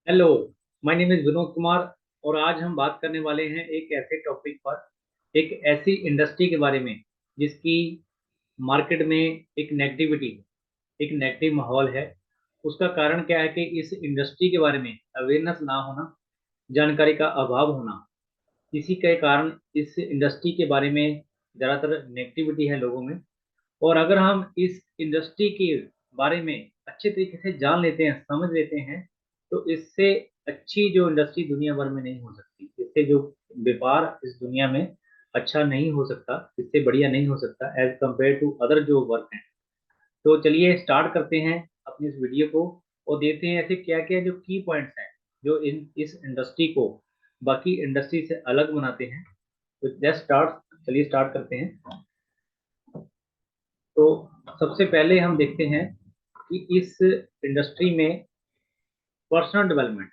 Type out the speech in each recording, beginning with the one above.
Hello. My name is Vinod Kumar. और आज हम बात करने वाले हैं एक ऐसे टॉपिक पर, एक ऐसी इंडस्ट्री के बारे में जिसकी मार्केट में एक नेगेटिविटी, एक नेगेटिव माहौल है। उसका कारण क्या है कि इस इंडस्ट्री के बारे में अवेयरनेस ना होना, जानकारी का अभाव होना। इसी के कारण इस इंडस्ट्री के बारे में ज़्यादातर नेगेटिविटी है लोगों में। और अगर हम इस इंडस्ट्री के बारे में अच्छे तरीके से जान लेते हैं, समझ लेते हैं, तो इससे अच्छी जो इंडस्ट्री दुनिया भर में नहीं हो सकती। इससे जो व्यापार इस दुनिया में अच्छा नहीं हो सकता, इससे बढ़िया नहीं हो सकता एज कम्पेयर टू अदर जो वर्क हैं। तो चलिए स्टार्ट करते हैं अपनी इस वीडियो को और देखते हैं ऐसे क्या क्या जो की पॉइंट्स हैं जो इस इंडस्ट्री को बाकी इंडस्ट्री से अलग बनाते हैं। तो जस्ट स्टार्ट, चलिए स्टार्ट करते हैं। तो सबसे पहले हम देखते हैं कि इस इंडस्ट्री में पर्सनल डेवलपमेंट,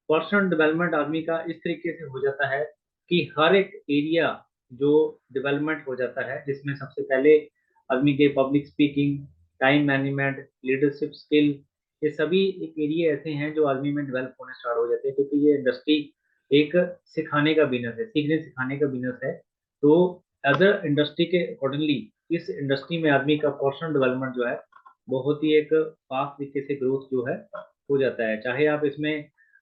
पर्सनल डेवलपमेंट आदमी का इस तरीके से हो जाता है कि हर एक एरिया जो डेवलपमेंट हो जाता है, जिसमें सबसे पहले आदमी के public speaking, time management, leadership skill, ये सभी एक एरिया ऐसे हैं जो आदमी में डेवलप होने स्टार्ट हो जाते हैं, क्योंकि ये इंडस्ट्री एक सिखाने का बिजनेस है, सीखने सिखाने का बिजनेस है। तो अदर इंडस्ट्री के अकॉर्डिंगली इस इंडस्ट्री में आदमी का पर्सनल डेवलपमेंट जो है बहुत ही एक फास्ट तरीके से ग्रोथ जो है हो जाता है। चाहे आप इसमें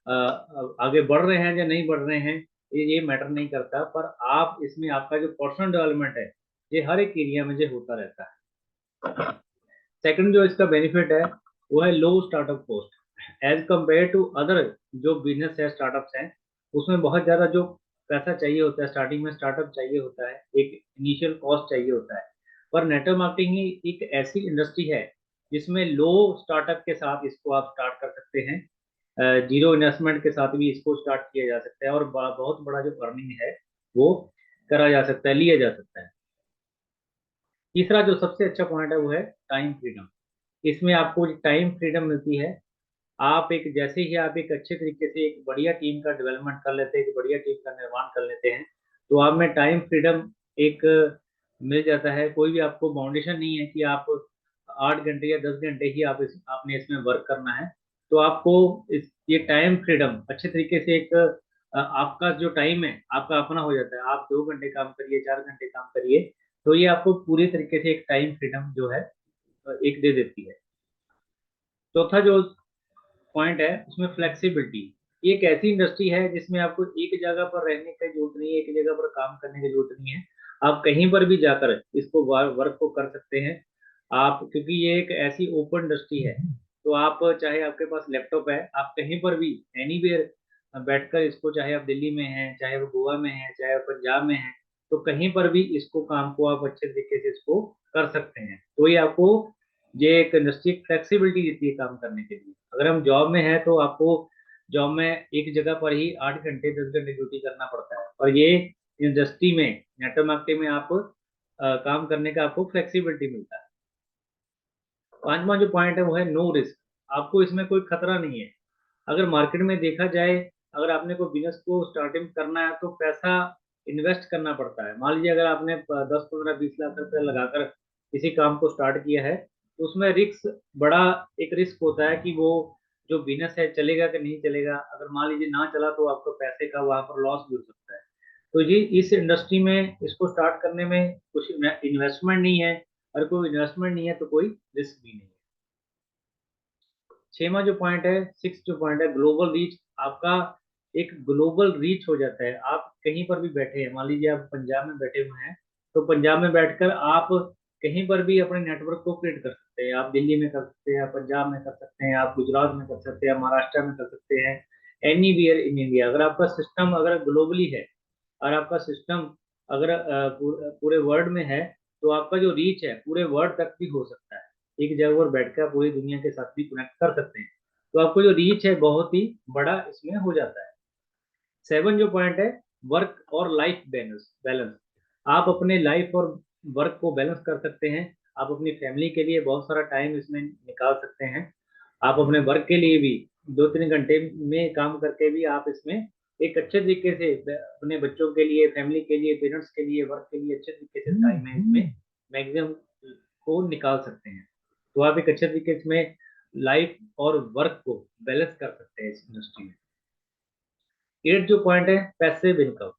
आगे बढ़ रहे हैं या नहीं बढ़ रहे हैं, ये मैटर नहीं करता, पर आप इसमें आपका जो पर्सनल डेवलपमेंट है ये हर एक एरिया में जो होता रहता है। सेकंड जो इसका बेनिफिट है वो है low startup cost as compare to other जो बिजनेस है, स्टार्टअप्स हैं। उसमें बहुत ज़्यादा जो पैसा चाहिए होता है, स्टार्टिंग में स्टार्टअप चाहिए होता है, एक इनिशियल कॉस्ट चाहिए होता है। पर नेटवर्क मार्केटिंग ही एक ऐसी इंडस्ट्री है जिसमें लो स्टार्टअप के साथ इसको आप स्टार्ट कर सकते हैं। जीरो इन्वेस्टमेंट के साथ भी इसको स्टार्ट किया जा सकता है और बहुत बड़ा जो अर्निंग है वो करा जा सकता है, लिया जा सकता है। तीसरा जो सबसे अच्छा पॉइंट है वो है टाइम फ्रीडम। इसमें आपको टाइम फ्रीडम मिलती है। आप एक जैसे ही आप एक अच्छे तरीके से एक बढ़िया टीम का डेवलपमेंट कर लेते हैं, एक बढ़िया टीम का निर्माण कर लेते हैं, तो आप में टाइम फ्रीडम एक मिल जाता है। कोई भी आपको बाउंडेशन नहीं है कि आप 8 घंटे या 10 घंटे ही आपने इसमें वर्क करना है। तो आपको ये टाइम फ्रीडम अच्छे तरीके से एक आपका जो टाइम है आपका अपना हो जाता है। आप 2 घंटे काम करिए, 4 घंटे काम करिए, तो ये आपको पूरी तरीके से एक टाइम फ्रीडम जो है एक दे देती है। चौथा जो पॉइंट है उसमें फ्लेक्सिबिलिटी। ये एक ऐसी इंडस्ट्री है जिसमें आपको एक जगह पर रहने की जरूरत नहीं है, एक जगह पर काम करने की जरूरत नहीं है। आप कहीं पर भी जाकर इसको वर्क को कर सकते हैं। आप क्योंकि ये एक ऐसी ओपन इंडस्ट्री है, तो आप चाहे आपके पास लैपटॉप है, आप कहीं पर भी एनीवेयर बैठकर इसको, चाहे आप दिल्ली में हैं, चाहे वो गोवा में हैं, चाहे वो पंजाब में हैं, तो कहीं पर भी इसको काम को आप अच्छे तरीके से इसको कर सकते हैं। तो ये आपको ये एक इंडस्ट्री फ्लेक्सिबिलिटी देती है काम करने के लिए। अगर हम जॉब में हैं तो आपको जॉब में एक जगह पर ही 8 घंटे 10 घंटे ड्यूटी करना पड़ता है, और ये इंडस्ट्री में, नेटवर्क मार्केटिंग में आप काम करने का आपको फ्लेक्सिबिलिटी मिलता है। पांचवा जो पॉइंट है वो है नो रिस्क। आपको इसमें कोई खतरा नहीं है। अगर मार्केट में देखा जाए, अगर आपने कोई बिजनेस को स्टार्टिंग करना है तो पैसा इन्वेस्ट करना पड़ता है। मान लीजिए अगर आपने 10 15 20 लाख रुपए लगाकर किसी काम को स्टार्ट किया है, तो उसमें रिस्क, बड़ा एक रिस्क होता है कि वो जो बिजनेस है चलेगा कि नहीं चलेगा। अगर मान लीजिए ना चला तो आपको पैसे का वहां पर लॉस भी हो सकता है। तो ये इस इंडस्ट्री में इसको स्टार्ट करने में कुछ इन्वेस्टमेंट नहीं है, और कोई इन्वेस्टमेंट नहीं है तो कोई रिस्क भी नहीं है। छठवां जो पॉइंट है, सिक्स जो पॉइंट है, ग्लोबल रीच। आपका एक ग्लोबल रीच हो जाता है। आप कहीं पर भी बैठे हैं, मान लीजिए आप पंजाब में बैठे हुए हैं, तो पंजाब में बैठकर आप कहीं पर भी अपने नेटवर्क को क्रिएट कर सकते हैं। आप दिल्ली में कर सकते हैं, आप पंजाब में कर सकते हैं, आप गुजरात में कर सकते हैं, महाराष्ट्र में कर सकते हैं, एनी वेयर इन इंडिया। अगर आपका सिस्टम अगर ग्लोबली है और आपका सिस्टम अगर पूरे वर्ल्ड में है, तो आपका जो रीच है पूरे वर्ल्ड तक भी हो सकता है। एक जगह पर बैठकर पूरी दुनिया के साथ भी कनेक्ट कर सकते हैं। तो आपको जो रीच है बहुत ही बड़ा इसमें हो जाता है। सेवन जो पॉइंट है, वर्क और लाइफ बैलेंस बैलेंस। आप अपने लाइफ और वर्क को बैलेंस कर सकते हैं। आप अपनी फैमिली के लिए बहुत सारा टाइम इसमें निकाल सकते हैं। आप अपने वर्क के लिए भी 2 3 घंटे में काम करके भी आप इसमें एक अच्छे तरीके से अपने बच्चों के लिए, फैमिली के लिए, पेरेंट्स के लिए, वर्क के लिए अच्छे तरीके से टाइम है इसमें मैक्सिमम को निकाल सकते हैं। तो आप एक अच्छे तरीके से इसमें लाइफ और वर्क को बैलेंस कर सकते हैं इस इंडस्ट्री में। 8 जो पॉइंट है, पैसिव इनकम।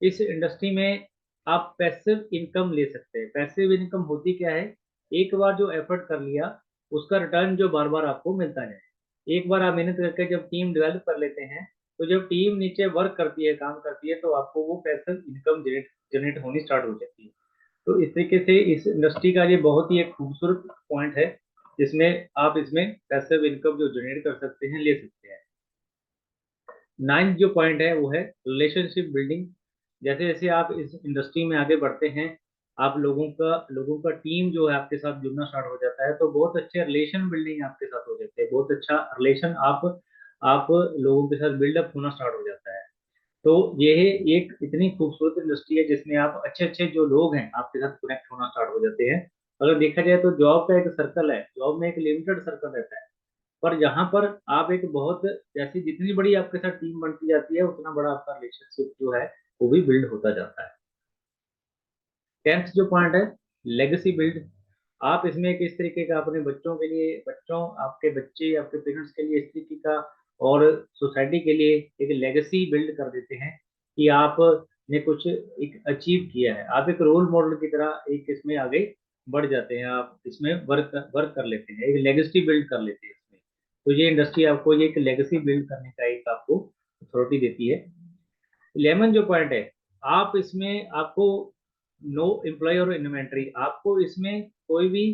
इस इंडस्ट्री में आप पैसिव इनकम ले सकते हैं। पैसिव इनकम होती क्या है, एक बार जो एफर्ट कर लिया उसका रिटर्न जो बार बार आपको मिलता है। एक बार आप मेहनत करके जब टीम डेवलप कर लेते हैं, तो जब टीम नीचे वर्क करती है, काम करती है, तो आपको वो पैसिव इनकम जनरेट होनी स्टार्ट हो जाती है। तो इस तरीके से इस इंडस्ट्री का ये बहुत ही एक खूबसूरत पॉइंट है, जिसमें आप इसमें पैसिव इनकम जो जनरेट कर सकते हैं, ले सकते हैं। 9th जो पॉइंट है वो है रिलेशनशिप बिल्डिंग। जैसे जैसे आप इस इंडस्ट्री में आगे बढ़ते हैं, आप लोगों का टीम जो है आपके साथ जुड़ना स्टार्ट हो जाता है, तो बहुत अच्छे रिलेशन बिल्डिंग आपके साथ हो जाते हैं। बहुत अच्छा रिलेशन आप लोगों के साथ बिल्डअप होना स्टार्ट हो जाता है। तो ये एक इतनी खूबसूरत इंडस्ट्री है जिसमें आप अच्छे अच्छे जो लोग हैं आपके साथ कनेक्ट होना स्टार्ट हो जाते हैं। अगर देखा जाए तो जॉब का एक सर्कल है, जॉब में एक लिमिटेड सर्कल रहता है, पर यहाँ पर आप एक बहुत, जैसी जितनी बड़ी आपके साथ टीम बनती जाती है, उतना बड़ा आपका रिलेशनशिप जो है वो भी बिल्ड होता जाता है। 10th जो पॉइंट है, लेगेसी बिल्ड। आप इसमें किस तरीके का अपने बच्चों के लिए, बच्चों, आपके बच्चे, आपके पेरेंट्स के लिए इस तरीके का और सोसाइटी के लिए एक लेगेसी बिल्ड कर देते हैं कि आपने कुछ एक अचीव किया है। आप एक रोल मॉडल की तरह एक इसमें आगे बढ़ जाते हैं, आप इसमें वर्क वर्क कर लेते हैं, एक लेगेसी बिल्ड कर लेते हैं इसमें। तो ये इंडस्ट्री आपको ये एक लेगेसी बिल्ड करने का एक आपको अथॉरिटी देती है। 11 जो पॉइंट है, आप इसमें आपको नो एम्प्लॉय और इन्वेंट्री, आपको इसमें कोई भी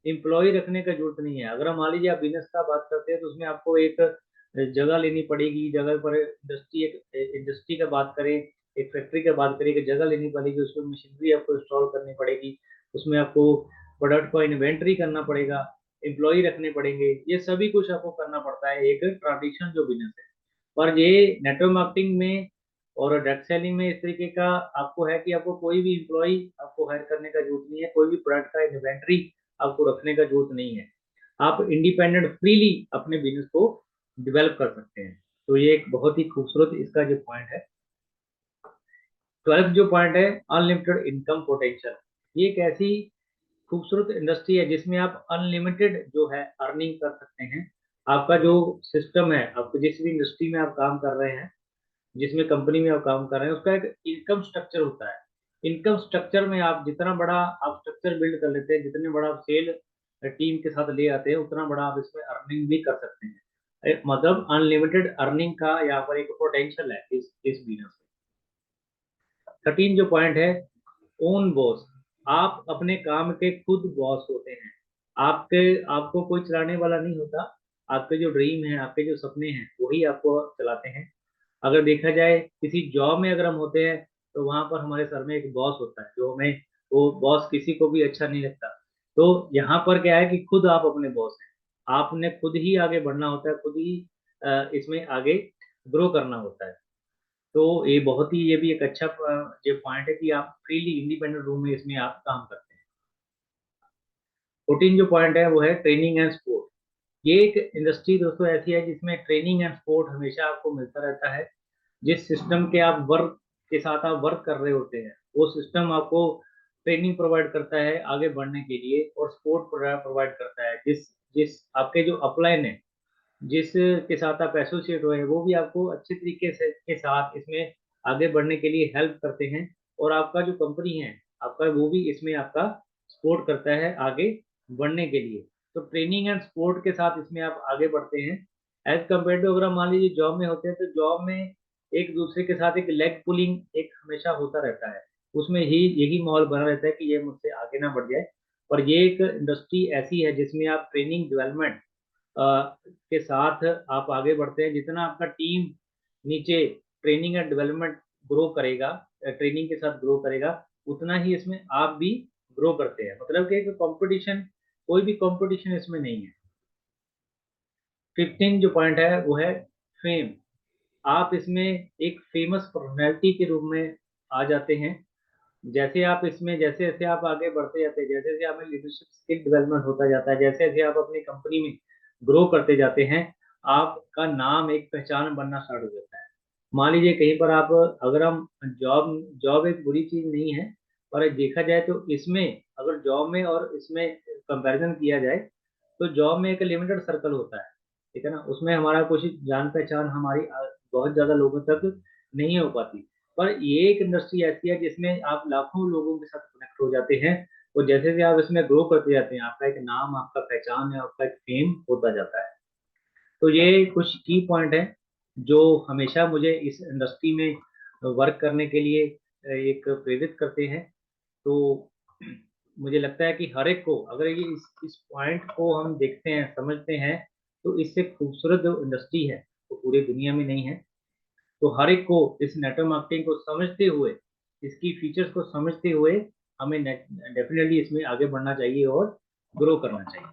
एम्प्लॉय रखने का जरूरत नहीं है। अगर हम मान लीजिए आप बिजनेस का बात करते हैं, तो उसमें आपको एक जगह लेनी पड़ेगी, जगह पर इंडस्ट्री का बात करें, एक फैक्ट्री का बात करें, एक जगह लेनी पड़ेगी, उसमें मशीनरी आपको इंस्टॉल करनी पड़ेगी, उसमें आपको प्रोडक्ट का इन्वेंट्री करना पड़ेगा, एम्प्लॉय रखने पड़ेंगे, ये सभी कुछ आपको करना पड़ता है एक ट्रांजिशन जो बिजनेस है। पर ये नेटवर्क मार्केटिंग में और डायरेक्ट सेलिंग में इस तरीके का आपको है कि आपको कोई भी इम्प्लॉय आपको हायर करने का जरूरत नहीं है, कोई भी प्रोडक्ट का इन्वेंट्री आपको रखने का जरूरत नहीं है। आप इंडिपेंडेंट फ्रीली अपने बिजनेस को डेवलप कर सकते हैं। तो ये एक बहुत ही खूबसूरत इसका जो पॉइंट है। 12th जो पॉइंट है, अनलिमिटेड इनकम पोटेंशियल। ये एक ऐसी खूबसूरत इंडस्ट्री है जिसमें आप अनलिमिटेड जो है अर्निंग कर सकते हैं। आपका जो सिस्टम है, आपको जिस भी इंडस्ट्री में आप काम कर रहे हैं, जिसमें कंपनी में आप काम कर रहे हैं, उसका एक इनकम स्ट्रक्चर होता है। इनकम स्ट्रक्चर में आप जितना बड़ा आप स्ट्रक्चर बिल्ड कर लेते हैं, जितने बड़ा आप सेल टीम के साथ ले आते हैं, उतना बड़ा आप इसमें अर्निंग भी कर सकते हैं। मतलब अनलिमिटेड अर्निंग का यहाँ पर एक पोटेंशियल है इस बिजनेस में। 13 जो पॉइंट है, ओन बॉस। आप अपने काम के खुद बॉस होते हैं। आपके आपको कोई चलाने वाला नहीं होता। आपके जो ड्रीम है, आपके जो सपने हैं, वही आपको चलाते हैं। अगर देखा जाए किसी जॉब में अगर हम होते हैं, तो वहां पर हमारे सर में एक बॉस होता है, जो हमें, वो बॉस किसी को भी अच्छा नहीं लगता। तो यहाँ पर क्या है कि खुद आप अपने बॉस हैं। आपने खुद ही आगे बढ़ना होता है, खुद ही इसमें आगे ग्रो करना होता है। तो ये बहुत ही, ये भी एक अच्छा ये पॉइंट है कि आप फ्रीली इंडिपेंडेंट रूम में इसमें आप काम करते हैं। 14 जो पॉइंट है वो है ट्रेनिंग एंड सपोर्ट। ये एक इंडस्ट्री दोस्तों ऐसी है जिसमें ट्रेनिंग एंड सपोर्ट हमेशा आपको मिलता रहता है। जिस सिस्टम के आप वर्क के साथ आप वर्क कर रहे होते हैं, वो सिस्टम आपको ट्रेनिंग प्रोवाइड करता है आगे बढ़ने के लिए, और सपोर्ट प्रोवाइड करता है। जिस जिस आपके जो अपलाइन है, जिस के साथ आप एसोसिएट हुए हैं, वो भी आपको अच्छे तरीके से के साथ इसमें आगे बढ़ने के लिए हेल्प करते हैं। और आपका जो कंपनी है आपका, वो भी इसमें आपका सपोर्ट करता है आगे बढ़ने के लिए। तो ट्रेनिंग एंड सपोर्ट के साथ इसमें आप आगे बढ़ते हैं। एज कम्पेयर टू अगर हम मान लीजिए जॉब में होते हैं, तो जॉब में एक दूसरे के साथ एक लेग पुलिंग एक हमेशा होता रहता है। उसमें ही यही माहौल बना रहता है कि ये मुझसे आगे ना बढ़ जाए। और ये एक इंडस्ट्री ऐसी है जिसमें आप ट्रेनिंग डेवलपमेंट के साथ आप आगे बढ़ते हैं। जितना आपका टीम नीचे ट्रेनिंग एंड डेवलपमेंट ग्रो करेगा, ट्रेनिंग के साथ ग्रो करेगा, उतना ही इसमें आप भी ग्रो करते हैं। मतलब कि एक कंपटीशन, कोई भी कंपटीशन इसमें नहीं है। 15 जो पॉइंट है वो है फेम। आप इसमें एक फेमस पर्सनैलिटी के रूप में आ जाते हैं। जैसे आप इसमें, जैसे जैसे आप आगे बढ़ते जाते हैं, जैसे जैसे आपमें लीडरशिप स्किल डेवलपमेंट होता जाता है, जैसे जैसे आप अपनी कंपनी में ग्रो करते जाते हैं, आपका नाम एक पहचान बनना स्टार्ट हो जाता है। मान लीजिए कहीं पर आप, अगर हम जॉब जॉब एक बुरी चीज नहीं है, पर देखा जाए तो इसमें अगर जॉब में और इसमें कंपैरिजन किया जाए, तो जॉब में एक लिमिटेड सर्कल होता है, ठीक है ना, उसमें हमारा कुछ जान पहचान हमारी बहुत ज्यादा लोगों तक नहीं हो पाती। पर ये एक इंडस्ट्री ऐसी है जिसमें आप लाखों लोगों के साथ कनेक्ट हो जाते हैं, और जैसे जैसे आप इसमें ग्रो करते जाते हैं, आपका एक नाम, आपका पहचान है, आपका एक फेम होता जाता है। तो ये कुछ की पॉइंट है जो हमेशा मुझे इस इंडस्ट्री में वर्क करने के लिए एक प्रेरित करते हैं। तो मुझे लगता है कि हर एक को अगर ये इस पॉइंट को हम देखते हैं, समझते हैं, तो इससे खूबसूरत जो इंडस्ट्री है वो पूरी दुनिया में नहीं है। तो हर एक को इस नेटवर्क मार्केटिंग को समझते हुए, इसकी फीचर्स को समझते हुए, हमें डेफिनेटली इसमें आगे बढ़ना चाहिए और ग्रो करना चाहिए।